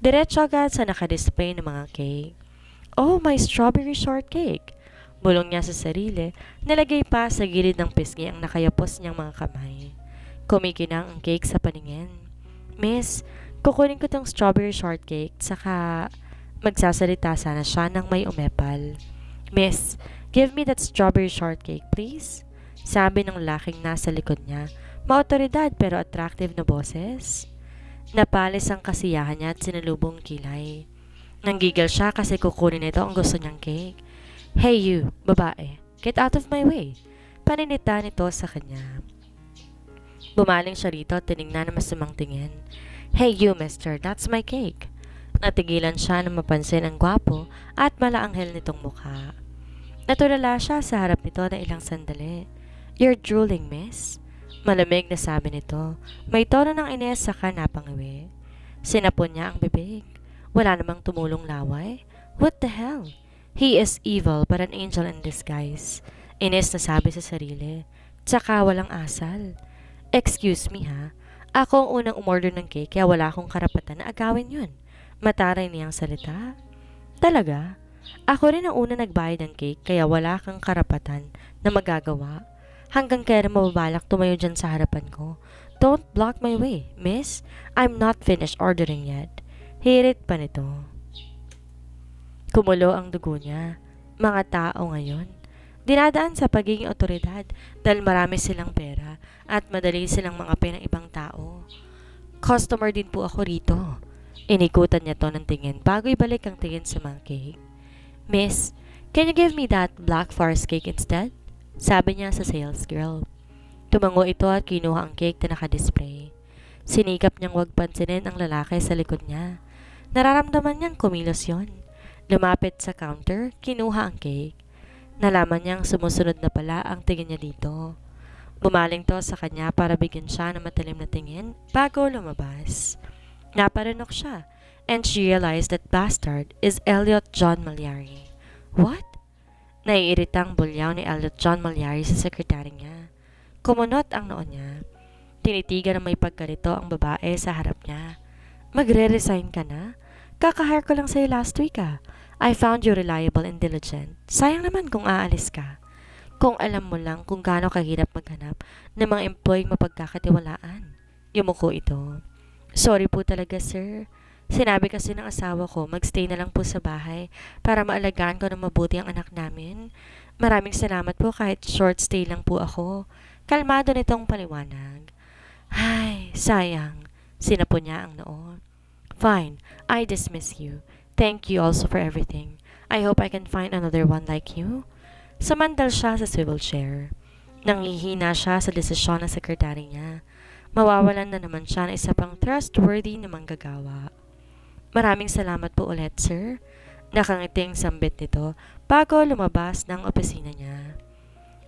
Diretso agad sa nakadisplay ng mga cake. Oh, my strawberry shortcake! Bulong niya sa sarili, nalagay pa sa gilid ng pisngi ang nakayapos niyang mga kamay. Kumikinang ang cake sa paningin. Miss, kukunin ko tong strawberry shortcake, saka magsasalita sana siya nang may umepal. Miss, give me that strawberry shortcake, please. Sabi ng laking nasa likod niya, maotoridad pero attractive na boses. Napalis ang kasiyahan niya at sinalubong kilay. Nanggigil siya kasi kukunin nito ang gusto niyang cake. Hey you, babae, get out of my way. Paninita nito sa kanya. Bumaling siya rito at tinignan na masamang tingin. Hey you, mister, that's my cake. Natigilan siya nang mapansin ang gwapo at malaanghel nitong mukha. Natulala siya sa harap nito na ilang sandali. You're drooling, miss? Malamig na sabi nito. May tono ng ines saka napangawi. Sinapon niya ang bibig. Wala namang tumulong laway. What the hell? He is evil but an angel in disguise. Ines na sabi sa sarili. Tsaka walang asal. Excuse me ha. Ako ang unang umorder ng cake kaya wala akong karapatan na agawin yun. Mataray niyang salita. Talaga? Ako rin ang una nagbayad ng cake kaya wala kang karapatan na magagawa. Hanggang kaya mababalak tumayo dyan sa harapan ko. Don't block my way, miss. I'm not finished ordering yet. Hirit pa nito. Kumulo ang dugo niya. Mga tao ngayon, dinadaan sa pagiging otoridad dahil marami silang pera at madali silang mga ng ibang tao. Customer din po ako rito. Inikutan niya to ng tingin bago ibalik ang tingin sa mga cake. Miss, can you give me that black forest cake instead? Sabi niya sa sales girl. Tumango ito at kinuha ang cake na nakadisplay. Sinikap niyang huwag pansinin ang lalaki sa likod niya. Nararamdaman niyang kumilos yon. Lumapit sa counter, kinuha ang cake. Nalaman niyang sumusunod na pala ang tingin niya dito. Bumaling to sa kanya para bigyan siya ng matalim na tingin bago lumabas. Naparanok siya and she realized that bastard is Elliot John Malyari. What? Naiiritang bulyaw ni Elliot John Malyari sa sekretary niya. Kumunot ang noon niya. Tinitigan ng may pagkalito ang babae sa harap niya. Magre-resign ka na? Kakahire ko lang sa'yo last week ah. I found you reliable and diligent. Sayang naman kung aalis ka. Kung alam mo lang kung gaano kahirap maghanap ng mga employee mapagkakatiwalaan. Yumuko ito. Sorry po talaga sir. Sinabi kasi ng asawa ko magstay na lang po sa bahay para maalagaan ko ng mabuti ang anak namin. Maraming salamat po kahit short stay lang po ako. Kalmado nitong paliwanag. Ay, sayang. Sinapo niya ang noo. Fine, I dismiss you. Thank you also for everything. I hope I can find another one like you. Sumandal siya sa swivel chair. Nanghihina siya sa desisyon ng sekretary niya. Mawawalan na naman siya ng isa pang trustworthy na manggagawa. Maraming salamat po ulit, sir. Nakangiting sambit nito bago lumabas ng opisina niya.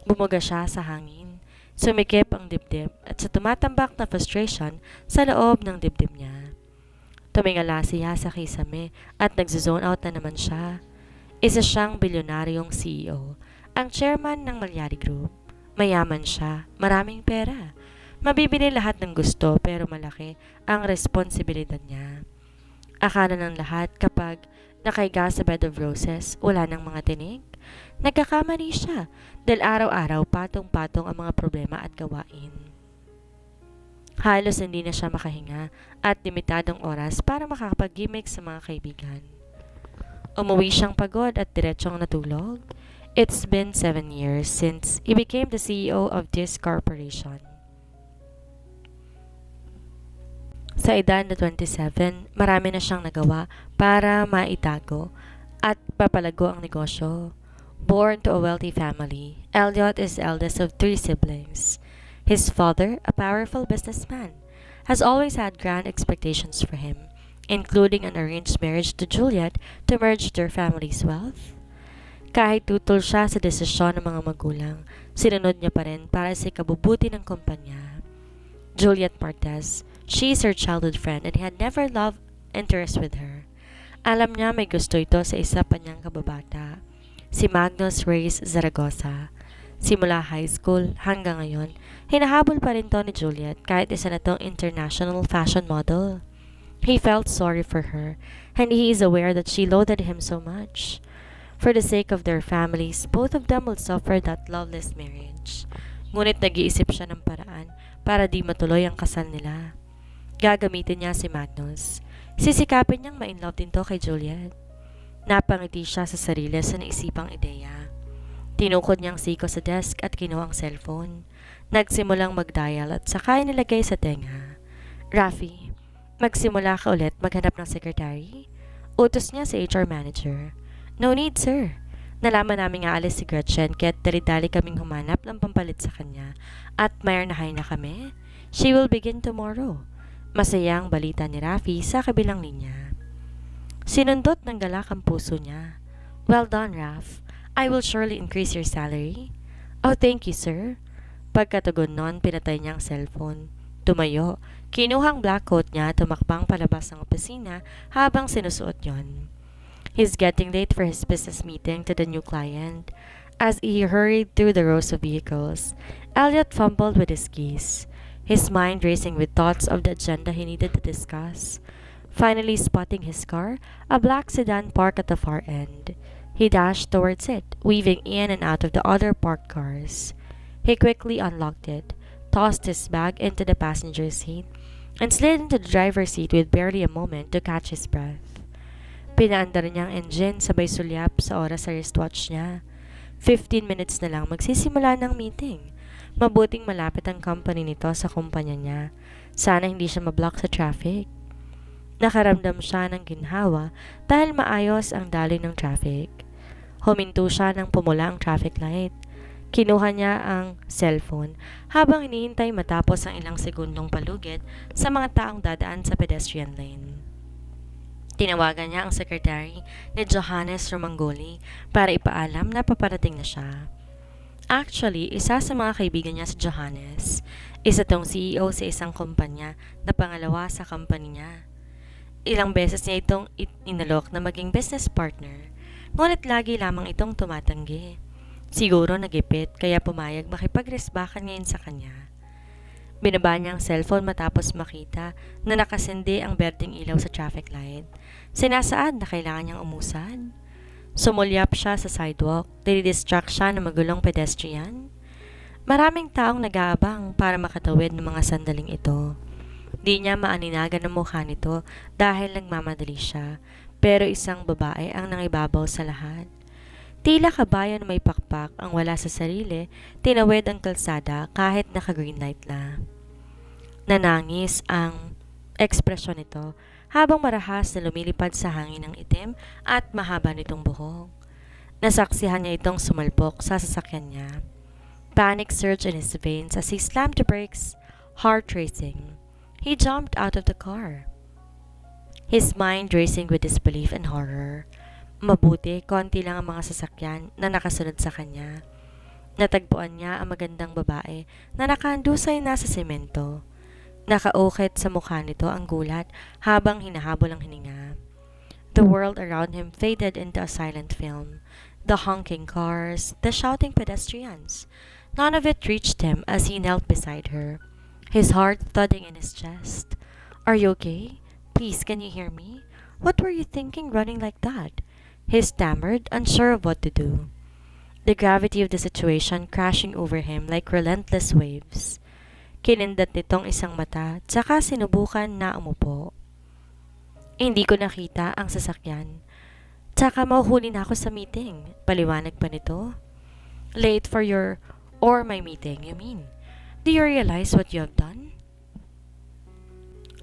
Bumuga siya sa hangin. Sumikip ang dibdib at sa tumatambak na frustration sa loob ng dibdib niya. Tumingala siya sa kisame at nagzone out na naman siya. Isa siyang bilyonaryong CEO, ang chairman ng Malyari Group. Mayaman siya, maraming pera. Mabibili lahat ng gusto pero malaki ang responsibilidad niya. Akala ng lahat kapag nakaiga sa bed of roses, wala ng mga tinig. Nagkakamali siya dahil araw-araw patong-patong ang mga problema at gawain. Halos hindi na siya makahinga at limitadong oras para makakapag-gimmick sa mga kaibigan. Umuwi siyang pagod at diretsong natulog. It's been 7 years since he became the CEO of this corporation. Sa edad na 27, marami na siyang nagawa para maitago at papalago ang negosyo. Born to a wealthy family, Elliot is the eldest of 3 siblings. His father, a powerful businessman, has always had grand expectations for him, including an arranged marriage to Juliet to merge their family's wealth. Kahit tutol siya sa desisyon ng mga magulang, sinunod niya pa rin para sa ikabubuti ng kumpanya. Juliet Marquez, she is her childhood friend and he had never loved interest with her. Alam niya may gusto ito sa isa pa niyang kababata, si Magnus Reyes Zaragoza. Simula high school hanggang ngayon, hinahabol pa rin to ni Juliet kahit isa na tong international fashion model. He felt sorry for her, and he is aware that she loathed him so much. For the sake of their families, both of them will suffer that loveless marriage. Ngunit nag-iisip siya ng paraan para di matuloy ang kasal nila. Gagamitin niya si Magnus. Sisikapin niyang ma-inlove din to kay Juliet. Napangiti siya sa sarili sa naisipang ideya. Tinukod niyang siko sa desk at kinuha ang cellphone. Nagsimulang mag-dial at saka nilagay sa tenga. Rafi, magsimula ka ulit maghanap ng secretary. Utos niya sa HR manager. No need, sir. Nalaman namin nga alis si Gretchen kaya't dali-dali kaming humanap ng pampalit sa kanya at mayroon na kami. She will begin tomorrow. Masayang balita ni Rafi sa kabilang linya. Sinundot ng galak ang puso niya. Well done, Raf. I will surely increase your salary. Oh, thank you, sir. Pagkatugon nun, pinatay niya ang cellphone. Tumayo. Kinuhang black coat niya, tumakbang palabas ng opisina habang sinusuot yon. He's getting late for his business meeting to the new client. As he hurried through the rows of vehicles, Elliot fumbled with his keys, his mind racing with thoughts of the agenda he needed to discuss. Finally spotting his car, a black sedan parked at the far end. He dashed towards it, weaving in and out of the other parked cars. He quickly unlocked it, tossed his bag into the passenger seat, and slid into the driver's seat with barely a moment to catch his breath. Pinaandar niya ang engine sabay sulyap sa oras sa wristwatch niya. 15 minutes na lang magsisimula ng meeting. Mabuting malapit ang company nito sa kumpanya niya. Sana hindi siya mablock sa traffic. Nakaramdam siya ng ginhawa dahil maayos ang daloy ng traffic. Huminto siya nang pumula ang traffic light. Kinuha niya ang cellphone habang hinihintay matapos ang ilang segundong palugit sa mga taong dadaan sa pedestrian lane. Tinawagan niya ang secretary ni Johannes Romangoli para ipaalam na paparating na siya. Actually, isa sa mga kaibigan niya si Johannes. Isa tong CEO sa isang kumpanya na pangalawa sa company niya. Ilang beses niya itong inalok na maging business partner, ngunit lagi lamang itong tumatanggi. Siguro nagipit kaya pumayag makipagresbakan ngayon sa kanya. Binaba niya ang cellphone matapos makita na nakasindi ang berdeng ilaw sa traffic light. Sinasaad na kailangan niyang umusad. Sumulyap siya sa sidewalk, dinidistract siya ng magulong pedestrian. Maraming taong nag-aabang para makatawid ng mga sandaling ito. Di niya maaninagan ang mukha nito dahil nagmamadali siya, pero isang babae ang nangibabaw sa lahat. Tila kabayan may pakpak ang wala sa sarili, tinawid ang kalsada kahit naka-green light na. Nanangis ang ekspresyon nito habang marahas na lumilipad sa hangin ng itim at mahaba nitong buhok. Nasaksihan niya itong sumalpok sa sasakyan niya. Panic surged in his veins as he slammed the brakes, heart racing. He jumped out of the car, his mind racing with disbelief and horror. Mabuti, konti lang ang mga sasakyan na nakasunod sa kanya. Natagpuan niya ang magandang babae na nakahandusay na sa semento. Nakaukit sa mukha nito ang gulat habang hinahabol ang hininga. The world around him faded into a silent film. The honking cars, the shouting pedestrians. None of it reached him as he knelt beside her, his heart thudding in his chest. Are you okay? Please, can you hear me? What were you thinking running like that? He stammered, unsure of what to do. The gravity of the situation crashing over him like relentless waves. Kinindat nitong isang mata, tsaka sinubukan na umupo. Hindi ko nakita ang sasakyan. Tsaka mauhuli na ako sa meeting. Paliwanag pa nito. Late for your or my meeting, you mean? Do you realize what you have done?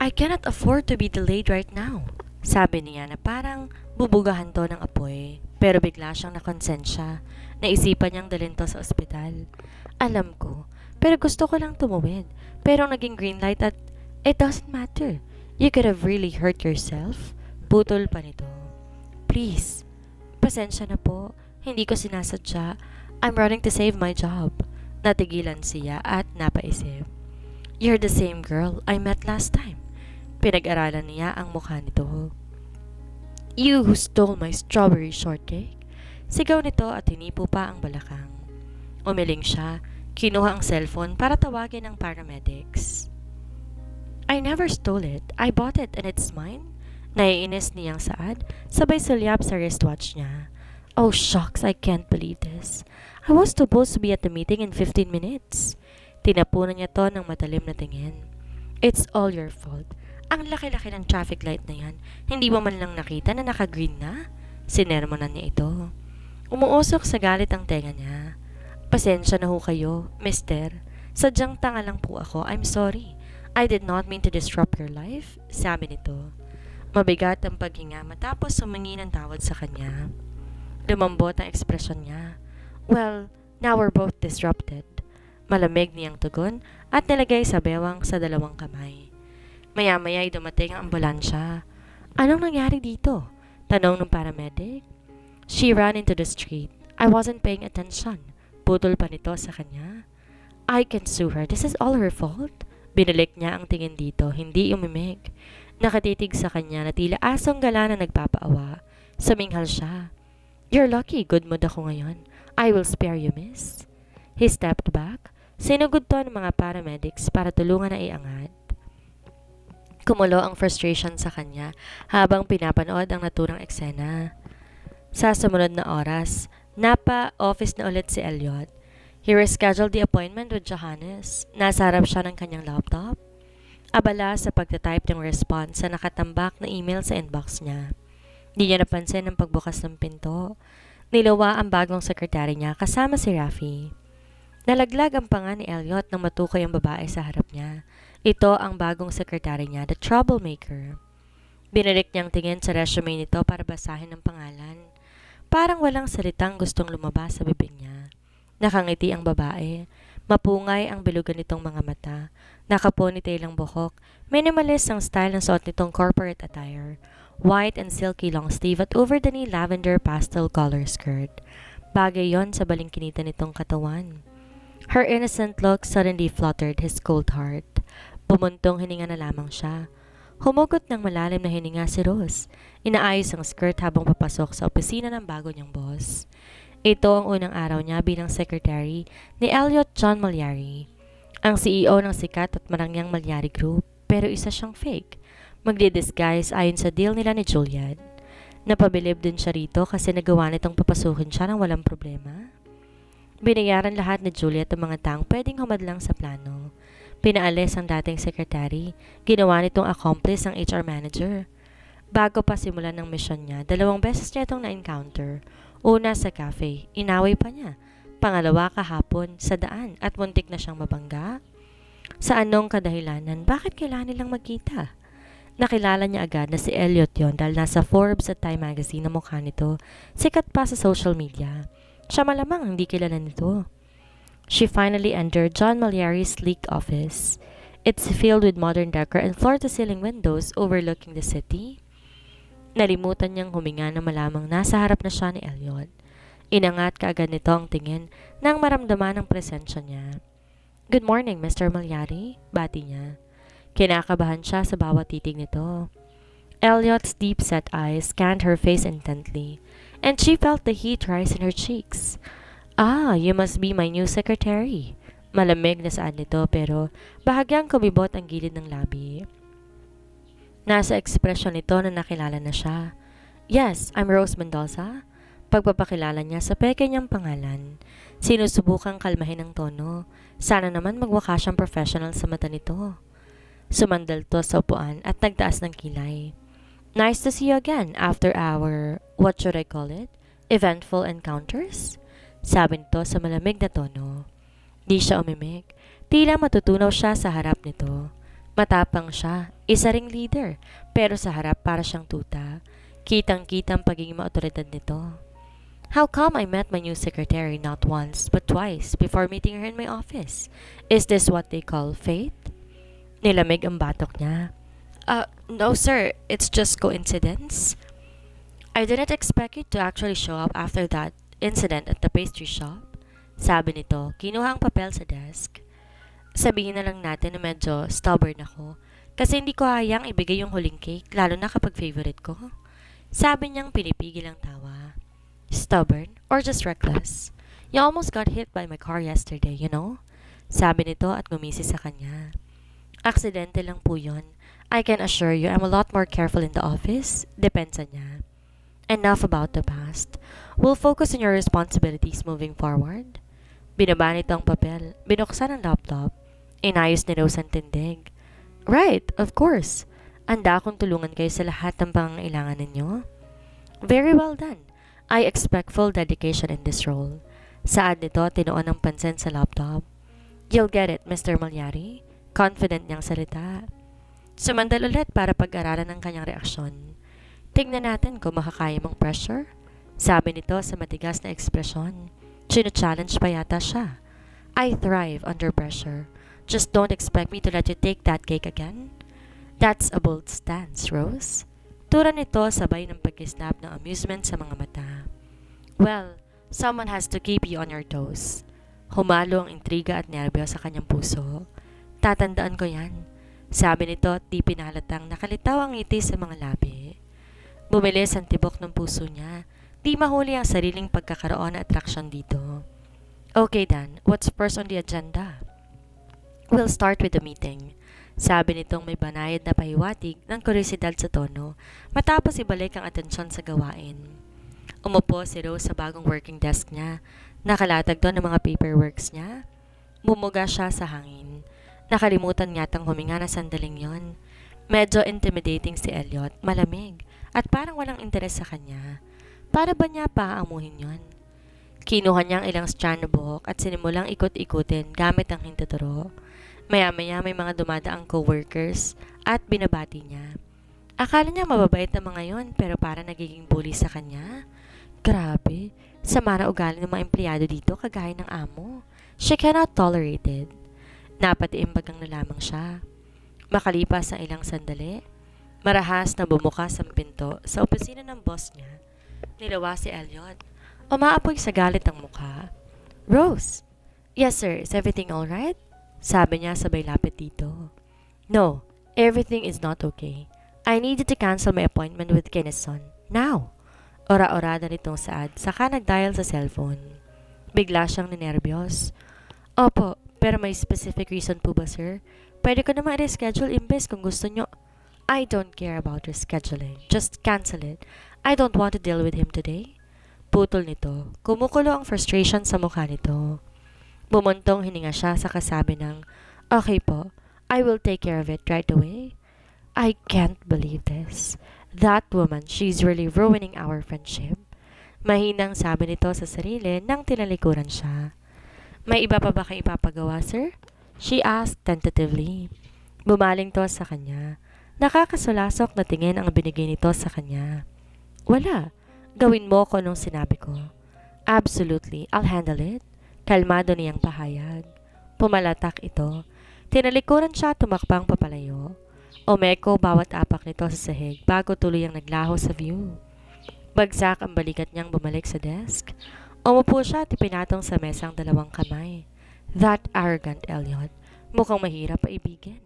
I cannot afford to be delayed right now. Sabi niya na parang bubugahan to ng apoy, pero bigla siyang nakonsensya. Naisipan niyang dalhin to sa ospital. Alam ko, pero gusto ko lang tumawid. Pero naging green light at it doesn't matter. You could have really hurt yourself. Putol pa nito. Please, pasensya na po. Hindi ko sinasadya. I'm running to save my job. Natigilan siya at napaisip. You're the same girl I met last time. Pinag-aralan niya ang mukha nito. You who stole my strawberry shortcake? Sigaw nito at hinipo pa ang balakang. Umiling siya, kinuha ang cellphone para tawagin ang paramedics. I never stole it. I bought it and it's mine. Naiinis niyang saad, sabay sulyap sa wristwatch niya. Oh shucks, I can't believe this. I was supposed to be at the meeting in 15 minutes. Tinapunan niya to ng matalim na tingin. It's all your fault. Ang laki-laki ng traffic light na yan. Hindi mo man lang nakita na naka-green na? Sinermonan niya ito. Umuusok sa galit ang tenga niya. Pasensya na ho kayo, mister. Sadyang tanga lang po ako. I'm sorry. I did not mean to disrupt your life, sabi nito. Mabigat ang paghinga matapos sumingi ng tawad sa kanya. Lumambot ang ekspresyon niya. Well, now we're both disrupted. Malamig niyang tugon at nilagay sa bewang sa dalawang kamay. Maya-maya ay dumating ang ambulansya. Anong nangyari dito? Tanong ng paramedic. She ran into the street. I wasn't paying attention. Putol pa nito sa kanya. I can sue her. This is all her fault. Binalik niya ang tingin dito, hindi umimik. Nakatitig sa kanya na tila asong gala na nagpapaawa. Suminghal siya. You're lucky, good mood ako ngayon. I will spare you, miss. He stepped back. Sinugod to ng mga paramedics para tulungan na iangat. Kumulo ang frustration sa kanya habang pinapanood ang naturang eksena. Sa sumunod na oras, napa-office na ulit si Elliot. He rescheduled the appointment with Johannes. Nasa harap siya ng kanyang laptop. Abala sa pagtatype ng response sa nakatambak na email sa inbox niya. Di niya napansin ang pagbukas ng pinto. Nilawa ang bagong sekretary niya kasama si Rafi. Nalaglag ang panga ni Elliot nang matukoy ang babae sa harap niya. Ito ang bagong sekretary niya, the troublemaker. Binalik niyang tingin sa resume nito para basahin ang pangalan. Parang walang salitang gustong lumabas sa bibig niya. Nakangiti ang babae. Mapungay ang bilugan nitong mga mata. Naka-ponytail ang buhok. Minimalist ang style ng suot nitong corporate attire. White and silky long sleeve at over-the-knee lavender pastel color skirt. Bagay yon sa balingkinita nitong katawan. Her innocent look suddenly fluttered his cold heart. Bumuntong hininga na lamang siya. Humugot ng malalim na hininga si Rose. Inaayos ang skirt habang papasok sa opisina ng bago niyang boss. Ito ang unang araw niya bilang secretary ni Elliot John Malyari, ang CEO ng sikat at marangyang Malyari Group, pero isa siyang fake. Magdi-disguise ayon sa deal nila ni Juliet. Napabilib din siya rito kasi nagawa nitong papasukin siya ng walang problema. Binayaran lahat ni Juliet ang mga taong pwedeng humadlang sa plano. Pinaalis ang dating secretary, ginawa nitong accomplice ang HR manager. Bago pa simulan ng mission niya, 2 beses niya itong na-encounter. Una sa cafe, inaway pa niya. Pangalawa kahapon, sa daan at muntik na siyang mabangga. Sa anong kadahilanan, bakit kailangan nilang magkita? Nakilala niya agad na si Elliot yon dahil nasa Forbes at Time Magazine na mukha nito. Sikat pa sa social media. Siya malamang hindi kilala nito. She finally entered John Malyari's sleek office. It's filled with modern decor and floor-to-ceiling windows overlooking the city. Nalimutan niyang huminga na malamang nasa harap na siya ni Elliot. Inangat kaagad nito ang tingin nang maramdaman ang presensya niya. Good morning, Mr. Malyari, bati niya. Kinakabahan siya sa bawat titig nito. Elliot's deep-set eyes scanned her face intently, and she felt the heat rise in her cheeks. Ah, you must be my new secretary. Malamig na saad nito pero bahagyang kumibot ang gilid ng labi. Nasa ekspresyon nito na nakilala na siya. Yes, I'm Rose Mendoza. Pagpapakilala niya sa peke niyang pangalan. Sinusubukang kalmahin ang tono. Sana naman magwaka siyang professional sa mata nito. Sumandal to sa upuan at nagtaas ng kilay. Nice to see you again after our, what should I call it? Eventful encounters? Sabi nito sa malamig na tono. Di siya umimik. Tila matutunaw siya sa harap nito. Matapang siya, isa ring leader, pero sa harap para siyang tuta. Kitang-kitang pagiging maotoridad nito. How come I met my new secretary not once but twice before meeting her in my office? Is this what they call fate? Nilamig ang batok niya. No sir, it's just coincidence. I didn't expect you to actually show up after that incident at the pastry shop. Sabi nito, kinuha ang papel sa desk. Sabihin na lang natin na medyo stubborn ako kasi hindi ko hayang ibigay yung huling cake lalo na kapag favorite ko. Sabi niyang pinipigil ang tawa. Stubborn or just reckless? You almost got hit by my car yesterday, you know? Sabi nito at gumisi sa kanya. Aksidente lang po yun. I can assure you I'm a lot more careful in the office. Depensa niya. Enough about the past. We'll focus on your responsibilities moving forward. Binaba nito ang papel. Binuksan ang laptop. Inayos ni Rose ang tindig. Right, of course. Anda akong tulungan kayo sa lahat ng pangangailangan ninyo. Very well done. I expect full dedication in this role. Saad nito, tinuon ng pansin sa laptop. You'll get it, Mr. Malyari. Confident niyang salita. Sumandal ulit para pag-aralan ang kanyang reaksyon. Tingnan natin kung makakaya mong pressure. Sabi nito sa matigas na ekspresyon. Chino-challenge pa yata siya. I thrive under pressure. Just don't expect me to let you take that cake again. That's a bold stance, Rose. Tura nito sabay ng pag-snap ng amusement sa mga mata. Well, someone has to keep you on your toes. Humalo ang intriga at nerbyo sa kanyang puso. Tatandaan ko yan. Sabi nito at di pinalatang nakalitaw ang ngiti sa mga labi. Bumilis ang tibok ng puso niya. Di mahuli ang sariling pagkakaroon na atraksyon dito. Okay Dan, what's first on the agenda? We'll start with the meeting. Sabi nitong may banayad na pahiwatig ng kuryosidad sa tono matapos ibalik ang atensyon sa gawain. Umupo si Rose sa bagong working desk niya. Nakalatag doon ang mga paperworks niya. Bumuga siya sa hangin. Nakalimutan yatang huminga na sandaling yon. Medyo intimidating si Elliot, malamig, at parang walang interes sa kanya. Para ba niya paaamuhin yon? Kinuha niya ang ilang strand buhok at sinimulang ikot-ikutin gamit ang hintuturo. Maya-maya may mga dumadaang co-workers at binabati niya. Akala niya mababait na mga yon pero para nagiging bully sa kanya. Grabe, sama na ugali ng mga empleyado dito kagaya ng amo. She cannot tolerate it. Napatiimbagang na lamang siya. Makalipas ang ilang sandali, marahas na bumukas ang pinto sa opisina ng boss niya. Nilawa si Elliot. Umaapoy sa galit ang mukha. Rose! Yes sir, is everything alright? Sabi niya sabay lapit dito. No, everything is not okay. I needed to cancel my appointment with Kineson. Now! Ora-orada nitong Saad, saka nag-dial sa cellphone. Bigla siyang ninervyos. Opo, pero may specific reason po ba sir? Pwede ko naman reschedule imbes kung gusto nyo. I don't care about rescheduling. Just cancel it. I don't want to deal with him today. Putol nito. Kumukulo ang frustration sa mukha nito. Bumuntong hininga siya sa kasabi ng, okay po, I will take care of it right away. I can't believe this. That woman, she's really ruining our friendship. Mahinang sabi nito sa sarili nang tinalikuran siya. May iba pa ba kayo ipapagawa, sir? She asked tentatively. Bumaling to sa kanya. Nakakasulasok na tingin ang binigay nito sa kanya. Wala. Gawin mo ko nung sinabi ko. Absolutely, I'll handle it. Kalmado niyang pahayag. Pumalatak ito. Tinalikuran siya tumakbang papalayo. Umeko bawat apak nito sa sahig bago tuluyang naglaho sa view. Bagsak ang balikat niyang bumalik sa desk. Umupo siya at ipinatong sa mesang dalawang kamay. That arrogant Elliot. Mukhang mahirap paibigin.